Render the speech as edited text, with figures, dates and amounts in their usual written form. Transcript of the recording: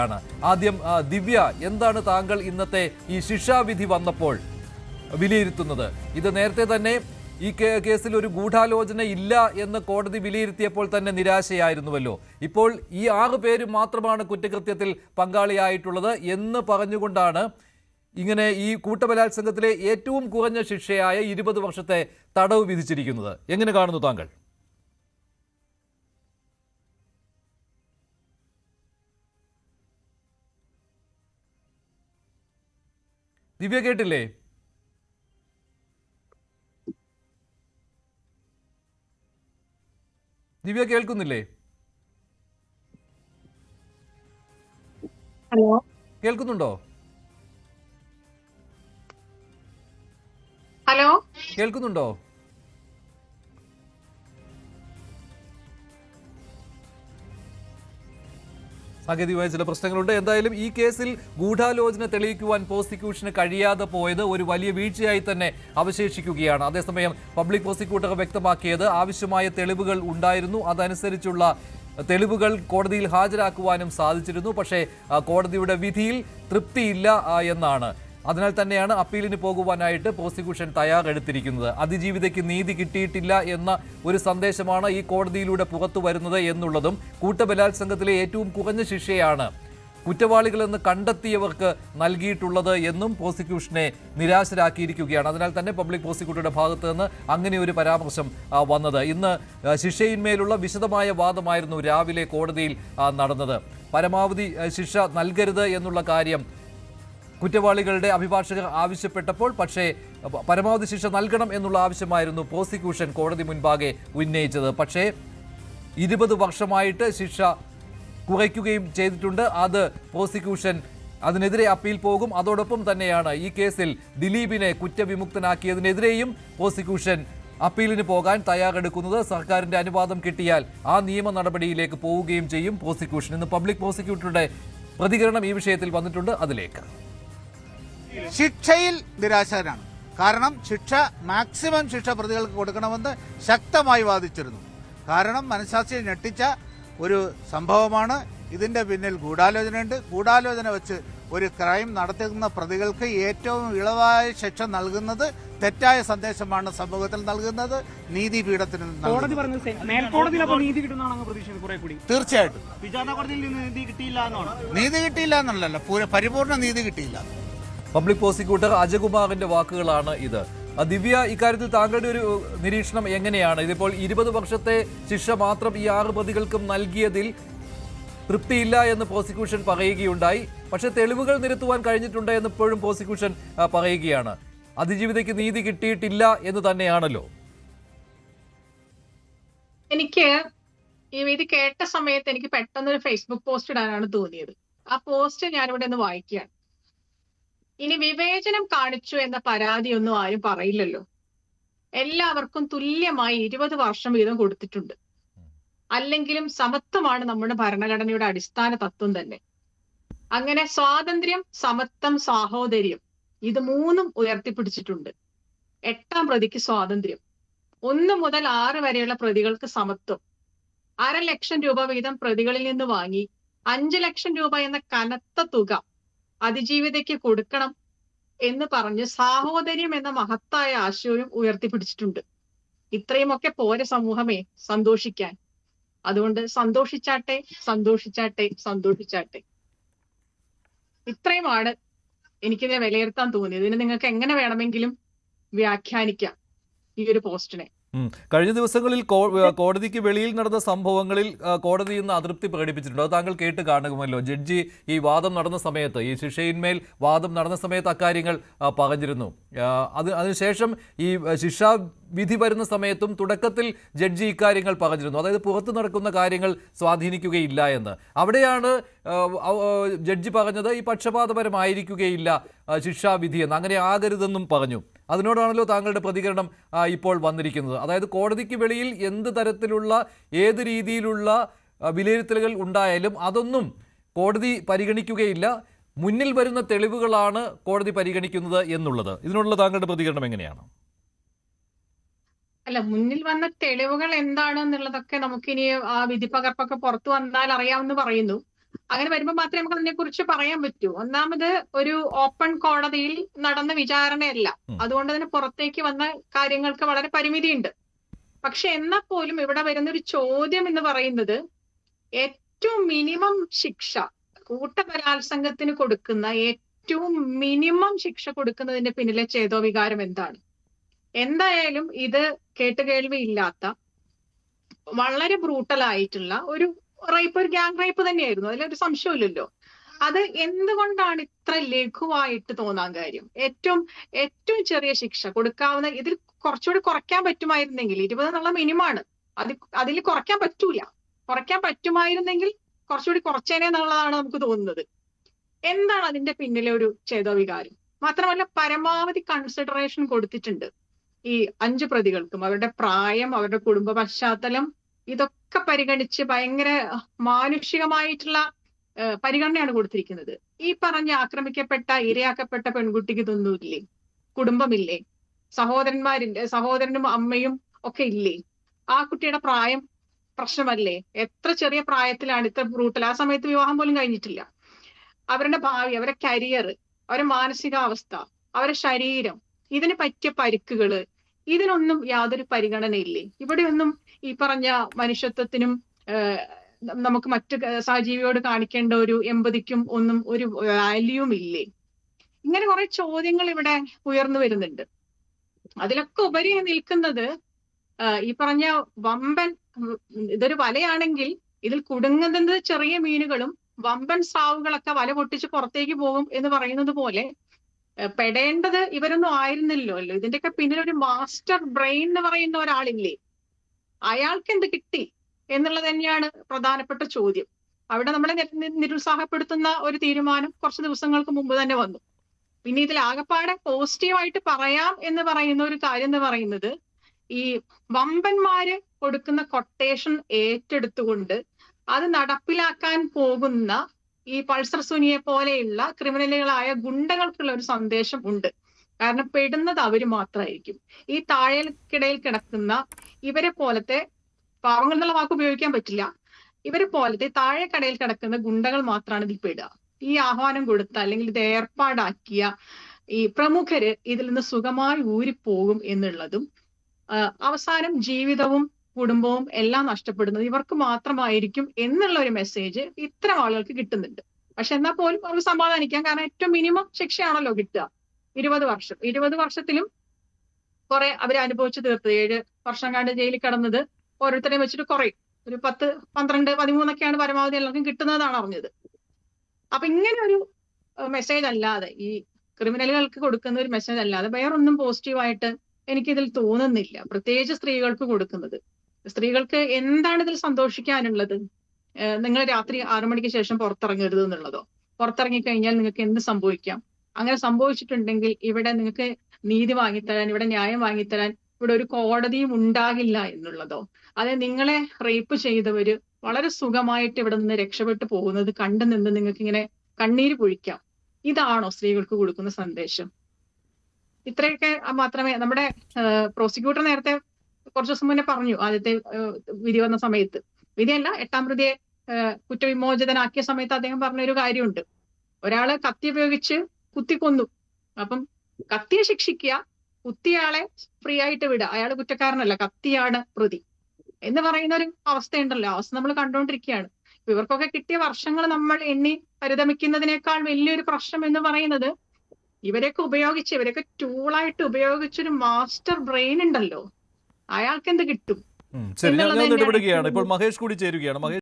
ആണ്. ആദ്യം ദിവ്യ, എന്താണ് താങ്കൾ ഇന്നത്തെ ഈ ശിക്ഷാവിധി വന്നപ്പോൾ വിലയിരുത്തുന്നത്? ഇത് നേരത്തെ തന്നെ ഈ കേസിൽ ഒരു ഗൂഢാലോചന ഇല്ല എന്ന് കോടതി വിലയിരുത്തിയപ്പോൾ തന്നെ നിരാശയായിരുന്നുവല്ലോ. ഇപ്പോൾ ഈ 6 പേര് മാത്രമാണ് കുറ്റകൃത്യത്തിൽ പങ്കാളിയായിട്ടുള്ളത് എന്ന് പറഞ്ഞുകൊണ്ടാണ് ഇങ്ങനെ ഈ കൂട്ടബലാത്സംഗത്തിലെ ഏറ്റവും കുറഞ്ഞ ശിക്ഷയായ 20 വർഷത്തെ തടവ് വിധിച്ചിരിക്കുന്നത്. എങ്ങനെ കാണുന്നു താങ്കൾ? ദിവ്യ കേട്ടില്ലേ? ദിവ്യ കേൾക്കുന്നില്ലേ? ഹലോ, കേൾക്കുന്നുണ്ടോ? ഹലോ, കേൾക്കുന്നുണ്ടോ? സാങ്കേതികമായ ചില പ്രശ്നങ്ങളുണ്ട്. എന്തായാലും ഈ കേസിൽ ഗൂഢാലോചന തെളിയിക്കുവാൻ പ്രോസിക്യൂഷന് കഴിയാതെ പോയത് ഒരു വലിയ വീഴ്ചയായി തന്നെ അവശേഷിക്കുകയാണ്. അതേസമയം പബ്ലിക് പ്രോസിക്യൂട്ടർ വ്യക്തമാക്കിയത് ആവശ്യമായ തെളിവുകൾ ഉണ്ടായിരുന്നു, അതനുസരിച്ചുള്ള തെളിവുകൾ കോടതിയിൽ ഹാജരാക്കുവാനും സാധിച്ചിരുന്നു. പക്ഷേ കോടതിയുടെ വിധിയിൽ തൃപ്തിയില്ല എന്നാണ്. അതിനാൽ തന്നെയാണ് അപ്പീലിന് പോകുവാനായിട്ട് പ്രോസിക്യൂഷൻ തയ്യാറെടുത്തിരിക്കുന്നത്. അതിജീവിതയ്ക്ക് നീതി കിട്ടിയിട്ടില്ല എന്ന ഒരു സന്ദേശമാണ് ഈ കോടതിയിലൂടെ പുറത്തു വരുന്നത് എന്നുള്ളതും കൂട്ടബലാത്സംഗത്തിലെ ഏറ്റവും കുറഞ്ഞ ശിക്ഷയാണ് കുറ്റവാളികളെന്ന് കണ്ടെത്തിയവർക്ക് നൽകിയിട്ടുള്ളത് എന്നും പ്രോസിക്യൂഷനെ നിരാശരാക്കിയിരിക്കുകയാണ്. അതിനാൽ തന്നെ പബ്ലിക് പ്രോസിക്യൂട്ടറുടെ ഭാഗത്ത് നിന്ന് അങ്ങനെ ഒരു പരാമർശം വന്നത്. ഇന്ന് ശിക്ഷയിന്മേലുള്ള വിശദമായ വാദമായിരുന്നു രാവിലെ കോടതിയിൽ നടന്നത്. പരമാവധി ശിക്ഷ നൽകരുത് എന്നുള്ള കാര്യം കുറ്റവാളികളുടെ അഭിഭാഷകർ ആവശ്യപ്പെട്ടപ്പോൾ പക്ഷേ പരമാവധി ശിക്ഷ നൽകണം എന്നുള്ള ആവശ്യമായിരുന്നു പ്രോസിക്യൂഷൻ കോടതി മുൻപാകെ ഉന്നയിച്ചത്. പക്ഷേ 20 വർഷമായിട്ട് ശിക്ഷ കുറയ്ക്കുകയും ചെയ്തിട്ടുണ്ട്. അത് പ്രോസിക്യൂഷൻ അതിനെതിരെ അപ്പീൽ പോകും. അതോടൊപ്പം തന്നെയാണ് ഈ കേസിൽ ദിലീപിനെ കുറ്റവിമുക്തനാക്കിയതിനെതിരെയും പ്രോസിക്യൂഷൻ അപ്പീലിന് പോകാൻ തയ്യാറെടുക്കുന്നത്. സർക്കാരിന്റെ അനുവാദം കിട്ടിയാൽ ആ നിയമ നടപടിയിലേക്ക് പോവുകയും ചെയ്യും പ്രോസിക്യൂഷൻ. ഇന്ന് പബ്ലിക് പ്രോസിക്യൂട്ടറുടെ പ്രതികരണം ഈ വിഷയത്തിൽ വന്നിട്ടുണ്ട്. അതിലേക്ക് ശിക്ഷയിൽ നിരാശനാണ്. കാരണം മാക്സിമം ശിക്ഷ പ്രതികൾക്ക് കൊടുക്കണമെന്ന് ശക്തമായി വാദിച്ചിരുന്നു. കാരണം മനഃശാസ്ത്രിയെ ഞെട്ടിച്ച ഒരു സംഭവമാണ്. ഇതിൻ്റെ പിന്നിൽ ഗൂഢാലോചനയുണ്ട്. ഗൂഢാലോചന വെച്ച് ഒരു ക്രൈം നടത്തുന്ന പ്രതികൾക്ക് ഏറ്റവും ഇളവായ ശിക്ഷ നൽകുന്നത് തെറ്റായ സന്ദേശമാണ് സമൂഹത്തിൽ നൽകുന്നത്, നീതിപീഠത്തിന്. തീർച്ചയായിട്ടും നീതി കിട്ടിയില്ല എന്നുള്ളതല്ല, പരിപൂർണ്ണ നീതി കിട്ടിയില്ല. പബ്ലിക് പ്രോസിക്യൂട്ടർ അജകുമാറിന്റെ വാക്കുകളാണ് ഇത്. ദിവ്യ, ഇക്കാര്യത്തിൽ താങ്കളുടെ ഒരു നിരീക്ഷണം എങ്ങനെയാണ്? ഇതിപ്പോൾ 20 വർഷത്തെ ശിക്ഷ മാത്രം ഈ 6 പ്രതികൾക്കും നൽകിയതിൽ തൃപ്തിയില്ല എന്ന് പ്രോസിക്യൂഷൻ പറയുകയുണ്ടായി. പക്ഷെ തെളിവുകൾ നിരത്തുവാൻ കഴിഞ്ഞിട്ടുണ്ട് എന്ന് ഇപ്പോഴും പ്രോസിക്യൂഷൻ പറയുകയാണ്. അതിജീവിതയ്ക്ക് നീതി കിട്ടിയിട്ടില്ല എന്ന് തന്നെയാണല്ലോ. എനിക്ക് ഇത് കേട്ട സമയത്ത് എനിക്ക് പെട്ടെന്നൊരു ഫേസ്ബുക്ക് പോസ്റ്റ് ഇടാനാണ് തോന്നിയത്. ആ പോസ്റ്റ് ഞാനിവിടെ ഒന്ന് വായിക്കുകയാണ്. ഇനി വിവേചനം കാണിച്ചു എന്ന പരാതിയൊന്നും ആരും പറയില്ലല്ലോ. എല്ലാവർക്കും തുല്യമായി 20 വർഷം വീതം കൊടുത്തിട്ടുണ്ട്. അല്ലെങ്കിലും സമത്വമാണ് നമ്മുടെ ഭരണഘടനയുടെ അടിസ്ഥാന തത്വം തന്നെ. അങ്ങനെ സ്വാതന്ത്ര്യം, സമത്വം, സാഹോദര്യം ഇത് 3ഉം ഉയർത്തിപ്പിടിച്ചിട്ടുണ്ട്. 8ാം പ്രതിക്ക് സ്വാതന്ത്ര്യം, 1 മുതൽ 6 വരെയുള്ള പ്രതികൾക്ക് സമത്വം, 1/2 ലക്ഷം രൂപ വീതം പ്രതികളിൽ നിന്ന് വാങ്ങി 5 ലക്ഷം രൂപ എന്ന കനത്ത തുക അതിജീവിതയ്ക്ക് കൊടുക്കണം എന്ന് പറഞ്ഞ് സാഹോദര്യം എന്ന മഹത്തായ ആശയവും ഉയർത്തിപ്പിടിച്ചിട്ടുണ്ട്. ഇത്രയുമൊക്കെ പോരെ സമൂഹമേ സന്തോഷിക്കാൻ. അതുകൊണ്ട് സന്തോഷിച്ചാട്ടെ, സന്തോഷിച്ചാട്ടെ, സന്തോഷിച്ചാട്ടെ. ഇത്രയുമാണ് എനിക്കിതിനെ വിലയിരുത്താൻ തോന്നിയത്. ഇതിന് നിങ്ങൾക്ക് എങ്ങനെ വേണമെങ്കിലും വ്യാഖ്യാനിക്കാം ഈ ഒരു പോസ്റ്റിനെ. കഴിഞ്ഞ ദിവസങ്ങളിൽ കോടതിക്ക് വെളിയിൽ നടന്ന സംഭവങ്ങളിൽ കോടതി ഇന്ന് അതൃപ്തി പ്രകടിപ്പിച്ചിട്ടുണ്ട്. അത് താങ്കൾ കേട്ട് കാണുമല്ലോ. ജഡ്ജി ഈ വാദം നടന്ന സമയത്ത്, ഈ ശിക്ഷയിന്മേൽ വാദം നടന്ന സമയത്ത് അക്കാര്യങ്ങൾ പറഞ്ഞിരുന്നു. അതിനുശേഷം ഈ ശിക്ഷാ വിധി വരുന്ന സമയത്തും തുടക്കത്തിൽ ജഡ്ജി ഇക്കാര്യങ്ങൾ പറഞ്ഞിരുന്നു. അതായത് പുറത്തു നടക്കുന്ന കാര്യങ്ങൾ സ്വാധീനിക്കുകയില്ല എന്ന്. അവിടെയാണ് ജഡ്ജി പറഞ്ഞത് ഈ പക്ഷപാതപരമായിരിക്കുകയില്ല ശിക്ഷാവിധി എന്ന്, അങ്ങനെ ആകരുതെന്നും പറഞ്ഞു. അതിനോടാണല്ലോ താങ്കളുടെ പ്രതികരണം ഇപ്പോൾ വന്നിരിക്കുന്നത്. അതായത് കോടതിക്ക് വെളിയിൽ എന്ത് തരത്തിലുള്ള ഏത് രീതിയിലുള്ള വിലയിരുത്തലുകൾ ഉണ്ടായാലും അതൊന്നും കോടതി പരിഗണിക്കുകയില്ല, മുന്നിൽ വരുന്ന തെളിവുകളാണ് കോടതി പരിഗണിക്കുന്നത് എന്നുള്ളത്. ഇതിനുള്ള താങ്കളുടെ പ്രതികരണം എങ്ങനെയാണ്? അല്ല, മുന്നിൽ വന്ന തെളിവുകൾ എന്താണെന്നുള്ളതൊക്കെ നമുക്കിനി ആ വിധി പകർപ്പൊക്കെ പുറത്തു വന്നാൽ അറിയാമെന്ന് പറയുന്നു. അങ്ങനെ വരുമ്പോൾ മാത്രമേ നമുക്ക് അതിനെ കുറിച്ച് പറയാൻ പറ്റൂ. ഒന്നാമത് ഒരു ഓപ്പൺ കോടതിയിൽ നടന്ന വിചാരണയല്ല, അതുകൊണ്ട് തന്നെ പുറത്തേക്ക് വന്ന കാര്യങ്ങൾക്ക് വളരെ പരിമിതിയുണ്ട്. പക്ഷെ എന്നാൽ പോലും ഇവിടെ വരുന്ന ഒരു ചോദ്യം എന്ന് പറയുന്നത് ഏറ്റവും മിനിമം ശിക്ഷ, കൂട്ടബലാത്സംഗത്തിന് കൊടുക്കുന്ന ഏറ്റവും മിനിമം ശിക്ഷ കൊടുക്കുന്നതിന്റെ പിന്നിലെ ചേതോവികാരം എന്താണ്? എന്തായാലും ഇത് കേട്ടുകേൾവിയില്ലാത്ത വളരെ ബ്രൂട്ടൽ ആയിട്ടുള്ള ഒരു റേപ്പ്, ഒരു ഗ്യാങ് റേപ്പ് തന്നെയായിരുന്നു, അതിലൊരു സംശയമില്ലല്ലോ. അത് എന്തുകൊണ്ടാണ് ഇത്ര ലഘുവായിട്ട് തോന്നാൻ കാര്യം? ഏറ്റവും ചെറിയ ശിക്ഷ കൊടുക്കാവുന്ന, ഇതിൽ കുറച്ചുകൂടി കുറയ്ക്കാൻ പറ്റുമായിരുന്നെങ്കിൽ, 20 എന്നുള്ള മിനിമാണ്, അതിൽ കുറയ്ക്കാൻ പറ്റൂല. കുറയ്ക്കാൻ പറ്റുമായിരുന്നെങ്കിൽ കുറച്ചുകൂടി കുറച്ചേനെ എന്നുള്ളതാണ് നമുക്ക് തോന്നുന്നത്. എന്താണ് അതിന്റെ പിന്നിലെ ഒരു ചേതോവികാരം? മാത്രമല്ല പരമാവധി കൺസിഡറേഷൻ കൊടുത്തിട്ടുണ്ട് ഈ 5 പ്രതികൾക്കും. അവരുടെ പ്രായം, അവരുടെ കുടുംബ പശ്ചാത്തലം, ഇതൊക്കെ പരിഗണിച്ച് ഭയങ്കര മാനുഷികമായിട്ടുള്ള പരിഗണനയാണ് കൊടുത്തിരിക്കുന്നത്. ഈ പറഞ്ഞ ആക്രമിക്കപ്പെട്ട, ഇരയാക്കപ്പെട്ട പെൺകുട്ടിക്ക് ഇതൊന്നുമില്ലേ? കുടുംബമില്ലേ? സഹോദരനും അമ്മയും ഒക്കെ ഇല്ലേ? ആ കുട്ടിയുടെ പ്രായം പ്രശ്നമല്ലേ? എത്ര ചെറിയ പ്രായത്തിലാണ് ഇത്ര ബ്രൂട്ടൽ? ആ സമയത്ത് വിവാഹം പോലും കഴിഞ്ഞിട്ടില്ല. അവരുടെ ഭാവി, അവരുടെ കരിയർ, അവരുടെ മാനസികാവസ്ഥ, അവരുടെ ശരീരം, ഇതിന് പറ്റിയ പരിക്കുകള്, ഇതിനൊന്നും യാതൊരു പരിഗണനയില്ലേ? ഇവിടെയൊന്നും ഈ പറഞ്ഞ മനുഷ്യത്വത്തിനും നമുക്ക് മറ്റു സഹജീവിയോട് കാണിക്കേണ്ട ഒരു എമ്പതിക്കും ഒന്നും ഒരു വാല്യൂം ഇല്ലേ? ഇങ്ങനെ കുറെ ചോദ്യങ്ങൾ ഇവിടെ ഉയർന്നു വരുന്നുണ്ട്. അതിലൊക്കെ ഉപരി നിൽക്കുന്നത് ഈ പറഞ്ഞ വമ്പൻ, ഇതൊരു വലയാണെങ്കിൽ ഇതിൽ കുടുങ്ങുന്നത് ചെറിയ മീനുകളും വമ്പൻ സ്രാവുകളൊക്കെ വല പൊട്ടിച്ച് പുറത്തേക്ക് പോകും എന്ന് പറയുന്നത് പോലെ പെടേണ്ടത് ഇവരൊന്നും ആയിരുന്നില്ലല്ലോ. ഇതിന്റെയൊക്കെ പിന്നിലൊരു മാസ്റ്റർ ബ്രെയിൻ എന്ന് പറയുന്ന ഒരാളില്ലേ? അയാൾക്ക് എന്ത് കിട്ടി എന്നുള്ളത് തന്നെയാണ് പ്രധാനപ്പെട്ട ചോദ്യം. അവിടെ നമ്മളെ നിരുത്സാഹപ്പെടുത്തുന്ന ഒരു തീരുമാനം കുറച്ച് ദിവസങ്ങൾക്ക് മുമ്പ് തന്നെ വന്നു. പിന്നെ ഇതിൽ ആകപ്പാടെ പോസിറ്റീവായിട്ട് പറയാം എന്ന് പറയുന്ന ഒരു കാര്യം എന്ന് പറയുന്നത്, ഈ വമ്പന്മാര് കൊടുക്കുന്ന കൊട്ടേഷൻ ഏറ്റെടുത്തുകൊണ്ട് അത് നടപ്പിലാക്കാൻ പോകുന്ന ഈ പൾസർ സുനിയെ പോലെയുള്ള ക്രിമിനലുകളായ ഗുണ്ടകൾക്കുള്ള ഒരു സന്ദേശം ഉണ്ട്. കാരണം പെടുന്നത് അവര് മാത്രമായിരിക്കും. ഈ താഴേക്കിടയിൽ കിടക്കുന്ന ഇവരെ പോലത്തെ, പാവങ്ങൾ എന്നുള്ള വാക്ക് ഉപയോഗിക്കാൻ പറ്റില്ല, ഇവരെ പോലത്തെ താഴേക്കടയിൽ കിടക്കുന്ന ഗുണ്ടകൾ മാത്രമാണ് ഇതിൽ പെടുക. ഈ ആഹ്വാനം കൊടുത്ത അല്ലെങ്കിൽ ഇത് ഏർപ്പാടാക്കിയ ഈ പ്രമുഖര് ഇതിൽ നിന്ന് സുഖമായി ഊരിപ്പോകും എന്നുള്ളതും, അവസാനം ജീവിതവും കുടുംബവും എല്ലാം നഷ്ടപ്പെടുന്നത് ഇവർക്ക് മാത്രമായിരിക്കും എന്നുള്ള ഒരു മെസ്സേജ് ഇത്തരം ആളുകൾക്ക് കിട്ടുന്നുണ്ട്. പക്ഷെ എന്നാൽ പോലും അവർക്ക് സമാധാനിക്കാം. കാരണം ഏറ്റവും മിനിമം ശിക്ഷയാണല്ലോ കിട്ടുക, 20 വർഷം. 20 വർഷത്തിലും കുറെ അവർ അനുഭവിച്ചു തീർത്തത്. 7 വർഷം കണ്ട് ജയിലിൽ കിടന്നത് ഓരോരുത്തരെയും വെച്ചിട്ട് കുറയും. ഒരു 10, 12, 13 പരമാവധി എല്ലാവർക്കും കിട്ടുന്നതാണ് അറിഞ്ഞത്. അപ്പൊ ഇങ്ങനെ ഒരു മെസ്സേജ് അല്ലാതെ, ഈ ക്രിമിനലുകൾക്ക് കൊടുക്കുന്ന ഒരു മെസ്സേജ് അല്ലാതെ വേറൊന്നും പോസിറ്റീവായിട്ട് എനിക്കിതിൽ തോന്നുന്നില്ല. പ്രത്യേകിച്ച് സ്ത്രീകൾക്ക് കൊടുക്കുന്നത്. സ്ത്രീകൾക്ക് എന്താണ് ഇതിൽ സന്തോഷിക്കാനുള്ളത്? നിങ്ങൾ രാത്രി 6 മണിക്ക് ശേഷം പുറത്തിറങ്ങരുത് എന്നുള്ളതോ? പുറത്തിറങ്ങിക്കഴിഞ്ഞാൽ നിങ്ങൾക്ക് എന്ത് സംഭവിക്കാം? അങ്ങനെ സംഭവിച്ചിട്ടുണ്ടെങ്കിൽ ഇവിടെ നിങ്ങൾക്ക് നീതി വാങ്ങിത്തരാൻ, ഇവിടെ ന്യായം വാങ്ങിത്തരാൻ ഇവിടെ ഒരു കോടതിയും ഉണ്ടാകില്ല എന്നുള്ളതോ? അതെ, നിങ്ങളെ റേപ്പ് ചെയ്തവര് വളരെ സുഖമായിട്ട് ഇവിടെ നിന്ന് രക്ഷപ്പെട്ടു പോകുന്നത് കണ്ടു നിന്ന് നിങ്ങൾക്ക് ഇങ്ങനെ കണ്ണീര് പൊഴിക്കാം. ഇതാണോ സ്ത്രീകൾക്ക് കൊടുക്കുന്ന സന്ദേശം? ഇത്രയൊക്കെ മാത്രമേ നമ്മുടെ പ്രോസിക്യൂട്ടർ നേരത്തെ കുറച്ചു ദിവസം മുന്നേ പറഞ്ഞു, ആദ്യത്തെ വിധി വന്ന സമയത്ത്, വിധിയല്ല 8ാം പ്രതിയെ കുറ്റവിമോചിതനാക്കിയ സമയത്ത് അദ്ദേഹം പറഞ്ഞൊരു കാര്യമുണ്ട്. ഒരാള് കത്തി ഉപയോഗിച്ച് കുത്തിക്കൊന്നു, അപ്പം കത്തിയെ ശിക്ഷിക്കുക, കുത്തിയാളെ ഫ്രീ ആയിട്ട് വിടുക, അയാൾ കുറ്റക്കാരനല്ല, കത്തിയാണ് പ്രതി എന്ന് പറയുന്ന ഒരു അവസ്ഥയുണ്ടല്ലോ. അവസ്ഥ നമ്മൾ കണ്ടുകൊണ്ടിരിക്കുകയാണ്. ഇവർക്കൊക്കെ കിട്ടിയ വർഷങ്ങൾ നമ്മൾ എണ്ണി പരിതമിക്കുന്നതിനേക്കാൾ വലിയൊരു പ്രശ്നം എന്ന് പറയുന്നത്, ഇവരെയൊക്കെ ഉപയോഗിച്ച്, ഇവരെയൊക്കെ ടൂളായിട്ട് ഉപയോഗിച്ചൊരു മാസ്റ്റർ ബ്രെയിൻ ഉണ്ടല്ലോ, അയാൾക്ക് എന്ത് കിട്ടും? ശരി, ഞാൻ ഇടപെടുകയാണ്. ഇപ്പോൾ മഹേഷ് കൂടി ചേരുകയാണ്. മഹേഷ്